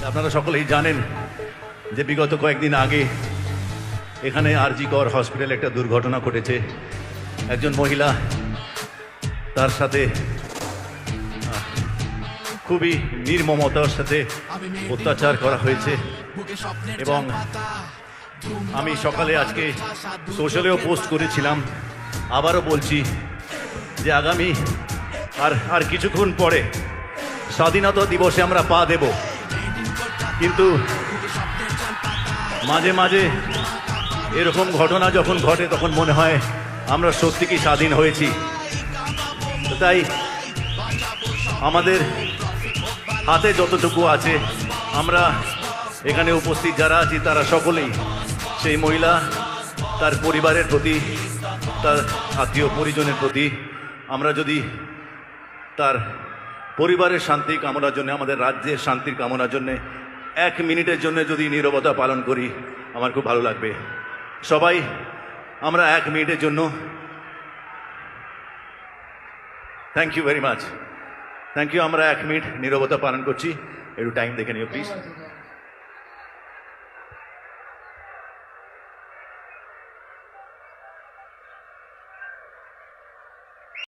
আপনারা সকলেই জানেন যে বিগত কয়েকদিন আগে এখানে আরজি কর হসপিটালে একটা দুর্ঘটনা ঘটেছে। একজন মহিলা, তার সাথে খুবই নির্মমতার সাথে অত্যাচার করা হয়েছে। এবং আমি সকালে আজকে সোশ্যালেও পোস্ট করেছিলাম, আবারও বলছি যে আগামী আর কিছুক্ষণ পরে স্বাধীনতা দিবসে আমরা পা দেব, কিন্তু মাঝে মাঝে এরকম ঘটনা যখন ঘটে তখন মনে হয় আমরা সত্যি কি স্বাধীন হয়েছি। তাই আমাদের হাতে যতটুকু আছে, আমরা এখানে উপস্থিত যারা আছি তারা সকলেই সেই মহিলা, তার পরিবারের প্রতি, তার আত্মীয় পরিজনের প্রতি আমরা যদি তার পরিবারের শান্তি কামনার জন্য, আমাদের রাজ্যের শান্তির কামনার জন্য 1 মিনিটের জন্য যদি নীরবতা পালন করি, আমার খুব ভালো লাগবে। সবাই আমরা 1 মিনিটের জন্য, thank you very much, thank you, আমরা 1 মিনিট নীরবতা পালন করছি। একটু টাইম দেখে নিও প্লিজ।